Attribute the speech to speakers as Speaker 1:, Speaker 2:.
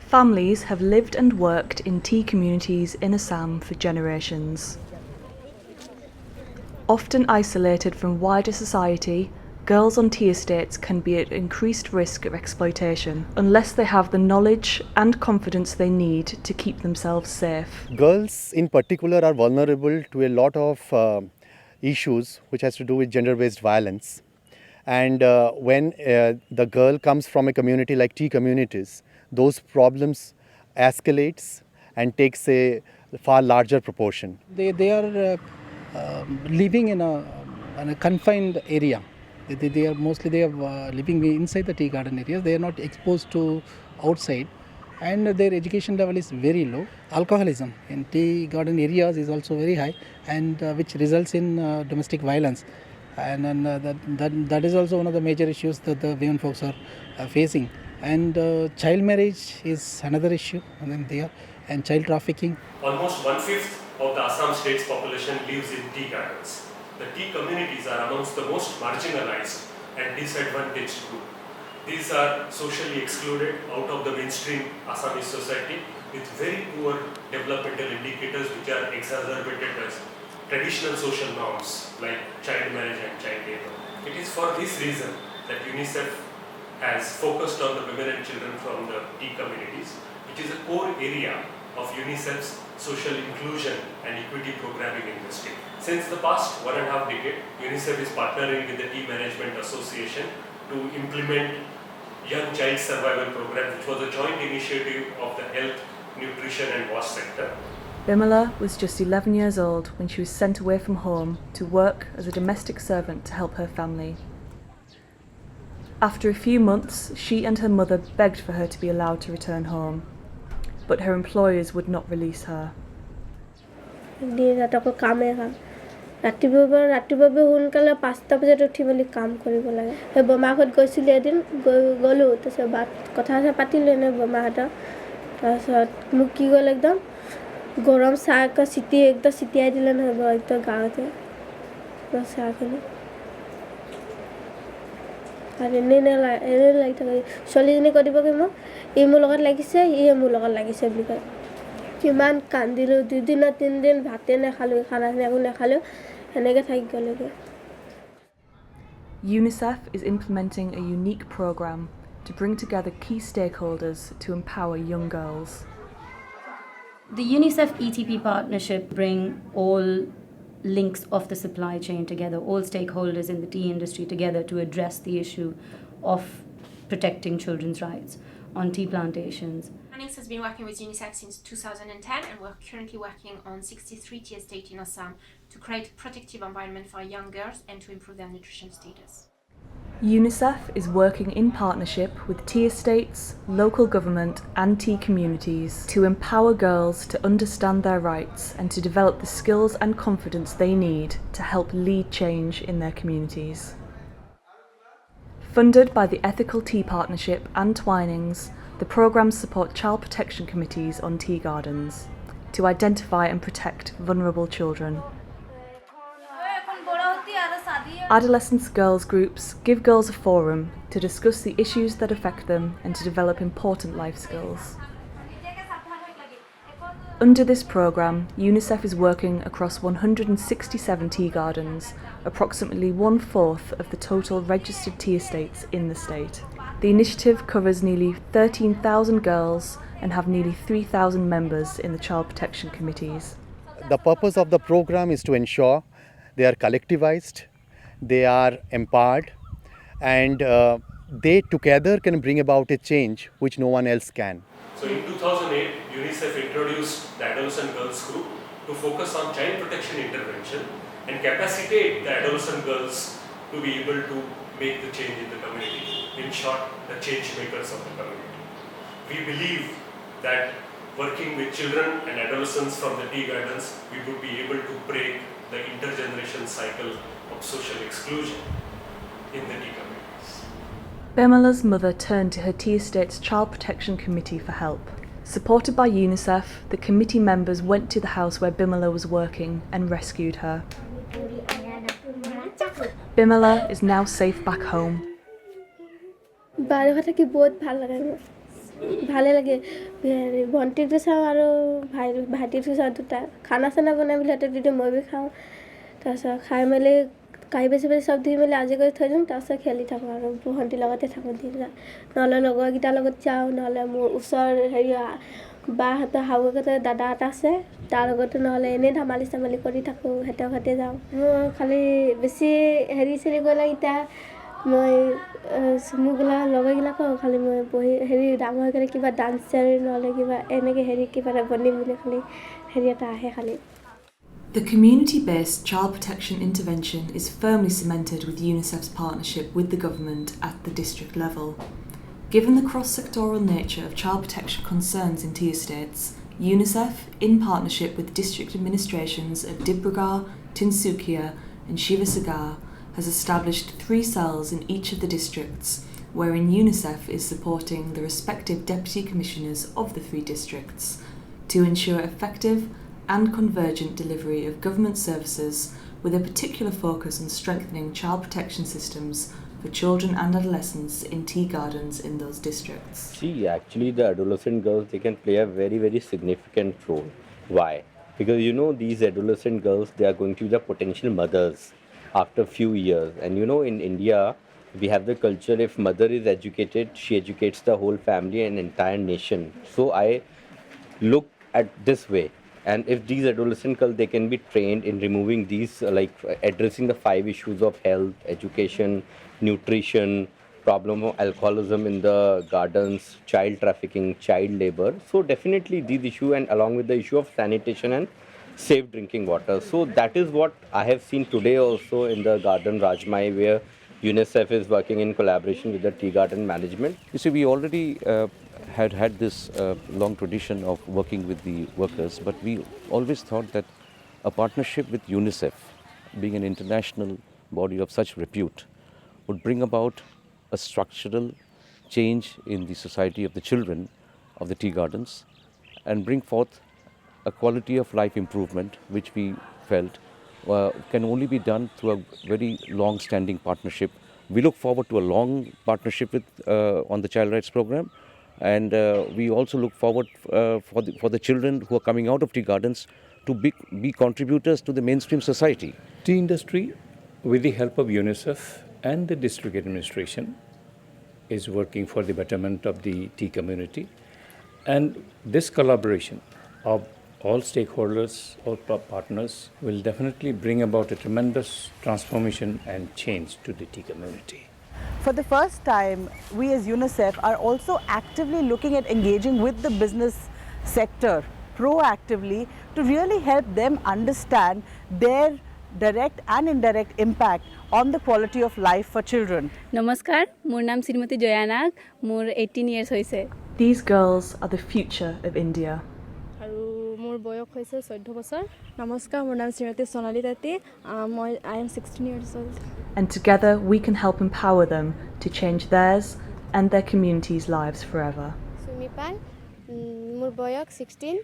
Speaker 1: Families have lived and worked in tea communities in Assam for generations. Often isolated from wider society, girls on tea estates can be at increased risk of exploitation unless they have the knowledge and confidence they need to keep themselves safe.
Speaker 2: Girls in particular are vulnerable to a lot of issues which has to do with gender-based violence. And when the girl comes from a community like tea communities, those problems escalates and takes a far larger proportion.
Speaker 3: They are living in a confined area. They are mostly living inside the tea garden areas. They are not exposed to outside, and their education level is very low. Alcoholism in tea garden areas is also very high, and which results in domestic violence. And that is also one of the major issues that the women folks are facing. And child marriage is another issue, and child trafficking.
Speaker 4: Almost 1/5 of the Assam state's population lives in tea gardens. The tea communities are amongst the most marginalized and disadvantaged group. These are socially excluded out of the mainstream Assamese society with very poor developmental indicators which are exacerbated as traditional social norms like child marriage and child labor. It is for this reason that UNICEF has focused on the women and children from the tea communities, which is a core area of UNICEF's social inclusion and equity programming in the state. Since the past 1.5 decades, UNICEF is partnering with the Tea Management Association to implement Young Child Survival Program, which was a joint initiative of the health, nutrition and wash sector.
Speaker 1: Bimala was just 11 years old when she was sent away from home to work as a domestic servant to help her family. After a few months, she and her mother begged for her to be allowed to return home, but her employers would not release her.
Speaker 5: ৰাতিপুৱা সোনকালে 5টা বজাত উঠি মেলি কাম কৰিব লাগে। সেই বমাহঁত গৈছিলোঁ এদিন গ'লোঁ, তাৰপিছত কথা পাতিলোঁ এনে বমাহঁতক। তাৰপিছত মোক কি গ'ল একদম গৰম চাহ একদম চিটিয়াই দিলে নহ'ব একদম গাঁৱতে চাহখিনি। আৰু এনেই লাগি থাকে ছোৱালীজনী কৈ দিব কি মোক ই মোৰ লগত লাগিছে ই মোৰ লগত লাগিছে বুলি কয়। কিমান কান্দিলোঁ 2 দিন 3 দিন ভাতে নাখালোঁ খানাখিনি একো নাখালোঁ সেনেকৈ থাকি গ'লগৈ।
Speaker 1: UNICEF is implementing a unique program to bring together key stakeholders to empower young girls.
Speaker 6: The UNICEF ETP partnership bring all links of the supply chain together, all stakeholders in the tea industry together to address the issue of protecting children's rights on tea plantations.
Speaker 7: UNICEF has been working with UNICEF since 2010 and we're currently working on 63 tea estates in Assam to create a protective environment for young girls and to improve their nutrition status.
Speaker 1: UNICEF is working in partnership with tea estates, local government and tea communities to empower girls to understand their rights and to develop the skills and confidence they need to help lead change in their communities. Funded by the Ethical Tea Partnership and Twinings, the programmes support child protection committees on tea gardens to identify and protect vulnerable children. Adolescent Girls Groups give girls a forum to discuss the issues that affect them and to develop important life skills. Under this programme, UNICEF is working across 167 tea gardens, approximately 1/4 of the total registered tea estates in the state. The initiative covers nearly 13,000 girls and have nearly 3,000 members in the child protection committees.
Speaker 2: The purpose of the program is to ensure they are collectivized, they are empowered, and they together can bring about a change which no one else can.
Speaker 4: So in 2008, UNICEF introduced the Adolescent Girls Group to focus on child protection intervention and capacitate the adolescent girls to be able to make the change in the community. In short, the change makers of the community. We believe that working with children and adolescents from the tea gardens, we would be able to break the intergeneration cycle of social exclusion in the tea communities.
Speaker 1: Bimala's mother turned to her tea estate's child protection committee for help. Supported by UNICEF, the committee members went to the house where Bimala was working and rescued her. Bimala is now safe back home.
Speaker 5: বাহিৰত থাকি বহুত ভাল লাগে মোৰ। ভালে লাগে হেৰি ভণ্টিকটো চাওঁ আৰু ভাইটিকটো চাওঁ দুটা খানা চানা বনাই বুলি সিহঁতে তেতিয়া মই বি খাওঁ তাৰপিছত খাই মেলি কাঁহী বাচি চব ধুই মেলি আজি কৰি থৈ দিওঁ তাৰপিছত খেলি থাকোঁ আৰু ভণ্টিৰ লগতে থাকোঁ দিনবিলাক নহ'লে লগৰকেইটাৰ লগত যাওঁ নহ'লে মোৰ ওচৰ হেৰি বাহঁতৰ শাহুৱেকহঁতৰ দাদা এটা আছে তাৰ লগতো নহ'লে এনেই ধেমালি চেমালি কৰি থাকোঁ সিহঁতৰ ঘৰতে যাওঁ মোৰ খালি বেছি হেৰি চেৰি গ'লে এতিয়া মই মোৰগিলা লগৰগিলাকক খালি মই বহি হেৰি ডাঙৰ হৈ কিনে কিবা ডান্সাৰ নহ'লে কিবা এনেকৈ হেৰি কিবা এটা বনিম বুলি খালি হেৰি এটা আহে খালি
Speaker 1: The community-based child protection intervention is firmly cemented with UNICEF's partnership with the government at the district level. Given the cross-sectoral nature of child protection concerns in tea estates, UNICEF, in partnership with district administrations of Dibrugarh, Tinsukia and Sivasagar, has established 3 cells in each of the districts, wherein UNICEF is supporting the respective deputy commissioners of the 3 districts to ensure effective and convergent delivery of government services with a particular focus on strengthening child protection systems for children and adolescents in tea gardens in those districts.
Speaker 8: See, actually the adolescent girls, they can play a very, very significant role. Why? Because these adolescent girls, they are going to be the potential mothers after a few years. And in India, we have the culture, if mother is educated, she educates the whole family and entire nation. So I look at this way. And if these adolescent girls, they can be trained in removing these, addressing the 5 issues of health, education, nutrition, problem of alcoholism in the gardens, child trafficking, child labor. So definitely these issues, and along with the issue of sanitation and safe drinking water. So that is what I have seen today also in the garden Rajmai, where UNICEF is working in collaboration with the tea garden management.
Speaker 9: You see, we already had this long tradition of working with the workers, but we always thought that a partnership with UNICEF, being an international body of such repute, would bring about a structural change in the society of the children of the tea gardens and bring forth a quality of life improvement, which we felt can only be done through a very long-standing partnership. We look forward to a long partnership with on the child rights program, and we also look forward for the children who are coming out of tea gardens to be contributors to the mainstream society.
Speaker 10: Tea industry, with the help of UNICEF and the district administration, is working for the betterment of the tea community. And this collaboration of all stakeholders, all partners, will definitely bring about a tremendous transformation and change to the tea community.
Speaker 11: For the first time, we as UNICEF are also actively looking at engaging with the business sector proactively to really help them understand their direct and indirect impact on the quality of life for children.
Speaker 12: Namaskar, মোৰ নাম শ্ৰীমতী জয়া নাগ, মোৰ 18 years হৈছে।
Speaker 1: These girls are the future of India.
Speaker 13: আৰু মোৰ বয়স হৈছে 14 বছৰ। নমস্কাৰ, মোৰ নাম শ্ৰীমতী সোণালী তাঁতী, I am 16 years old.
Speaker 1: And together we can help empower them to change theirs and their communities' lives forever.
Speaker 13: সুমিপাল, মোৰ বয়স 16।